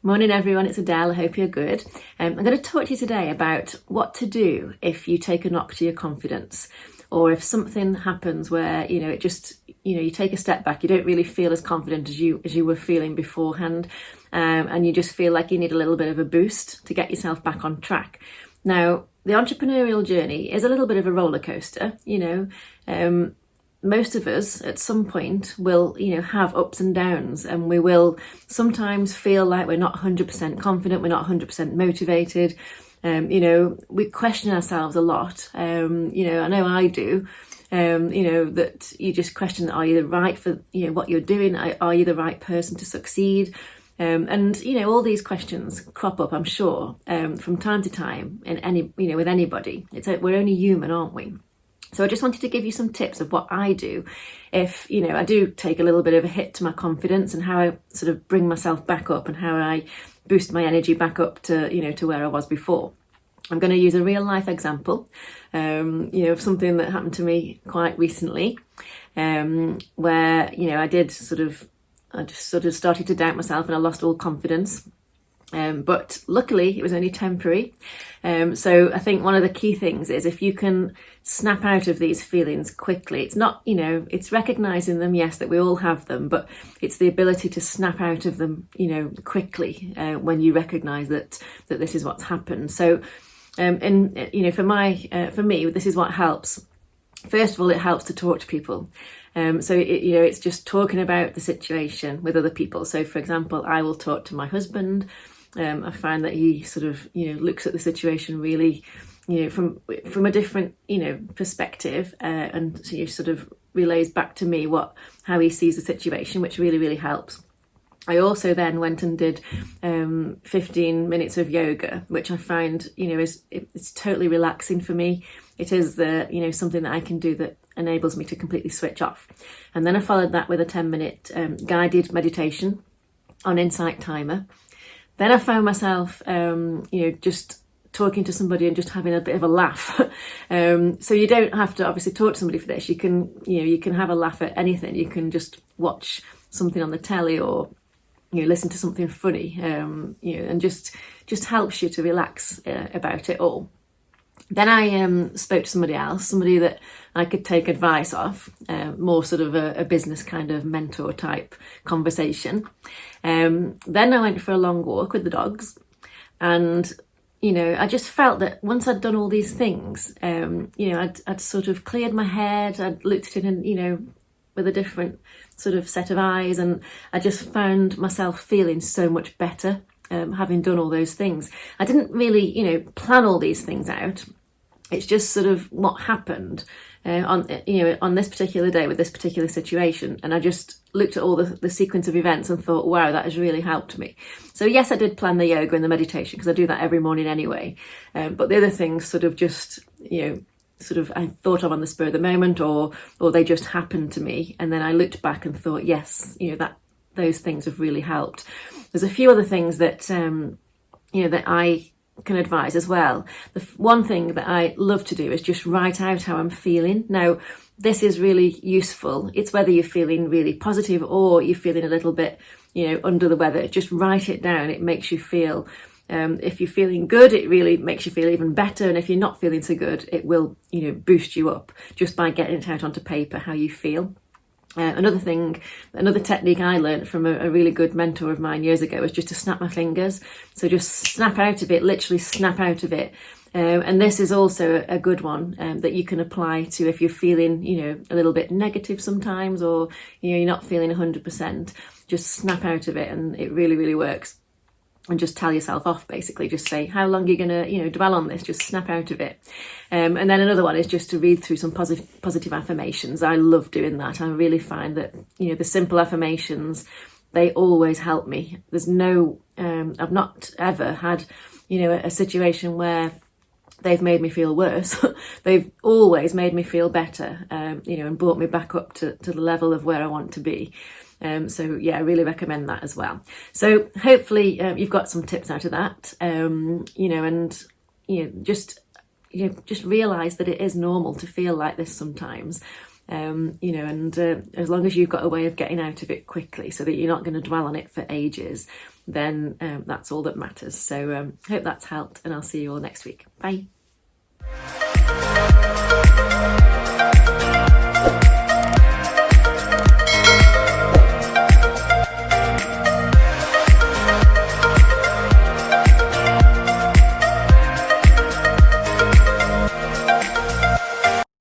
Morning everyone, it's Adele. I hope you're good. I'm going to talk to you today about what to do if you take a knock to your confidence, or if something happens where it just you take a step back, you don't really feel as confident as you were feeling beforehand, and you just feel like you need a little bit of a boost to get yourself back on track. Now, the entrepreneurial journey is a little bit of a roller coaster. Most of us at some point will have ups and downs, and we will sometimes feel like we're not 100% confident, we're not 100% motivated. We question ourselves a lot. I know I do. That you just question, are you the right for what you're doing? Are you the right person to succeed? And all these questions crop up, I'm sure, from time to time in with anybody. We're only human, aren't we? So I just wanted to give you some tips of what I do if, I do take a little bit of a hit to my confidence, and how I sort of bring myself back up, and how I boost my energy back up to, to where I was before. I'm going to use a real life example, of something that happened to me quite recently, where, I just sort of started to doubt myself, and I lost all confidence. But luckily it was only temporary. So I think one of the key things is, if you can snap out of these feelings quickly, it's not, it's recognizing them, yes, that we all have them, but it's the ability to snap out of them, quickly, when you recognize that this is what's happened. So, for me, this is what helps. First of all, it helps to talk to people. It's just talking about the situation with other people. So, for example, I will talk to my husband. I find that he sort of, looks at the situation really, from a different, perspective, and so sort of relays back to me how he sees the situation, which really, really helps. I also then went and did 15 minutes of yoga, which I find, it's totally relaxing for me. It is something that I can do that enables me to completely switch off. And then I followed that with a 10-minute guided meditation on Insight Timer. Then I found myself, just talking to somebody and just having a bit of a laugh. So you don't have to obviously talk to somebody for this. You can have a laugh at anything. You can just watch something on the telly, or listen to something funny, and just helps you to relax about it all. Then I spoke to somebody that I could take advice off, more sort of a business kind of mentor type conversation. Then I went for a long walk with the dogs, and I just felt that once I'd done all these things, I'd sort of cleared my head, I'd looked at it with a different sort of set of eyes, and I just found myself feeling so much better, having done all those things. I didn't really, plan all these things out. It's just sort of what happened on this particular day with this particular situation. And I just looked at all the sequence of events and thought, wow, that has really helped me. So yes, I did plan the yoga and the meditation, because I do that every morning anyway. But the other things sort of just, I thought of on the spur of the moment, or they just happened to me. And then I looked back and thought, yes, those things have really helped. There's a few other things that, that I can advise as well. The one thing that I love to do is just write out how I'm feeling. Now, this is really useful. It's whether you're feeling really positive or you're feeling a little bit, under the weather. Just write it down. It makes you feel, if you're feeling good, it really makes you feel even better. And if you're not feeling so good, it will, boost you up just by getting it out onto paper, how you feel. Another technique I learned from a really good mentor of mine years ago was just to snap my fingers. So just snap out of it, literally snap out of it. And this is also a good one that you can apply to if you're feeling, a little bit negative sometimes, or, you're not feeling 100%. Just snap out of it, and it really, really works. And just tell yourself off, basically. Just say how long you're going to, dwell on this. Just snap out of it. And then another one is just to read through some positive affirmations. I love doing that. I really find that, the simple affirmations, they always help me. There's no, I've not ever had, a situation where they've made me feel worse. They've always made me feel better, and brought me back up to the level of where I want to be. So yeah, I really recommend that as well. So hopefully you've got some tips out of that, just realise that it is normal to feel like this sometimes. you know, and as long as you've got a way of getting out of it quickly so that you're not going to dwell on it for ages, then that's all that matters. So hope that's helped, and I'll see you all next week. Bye.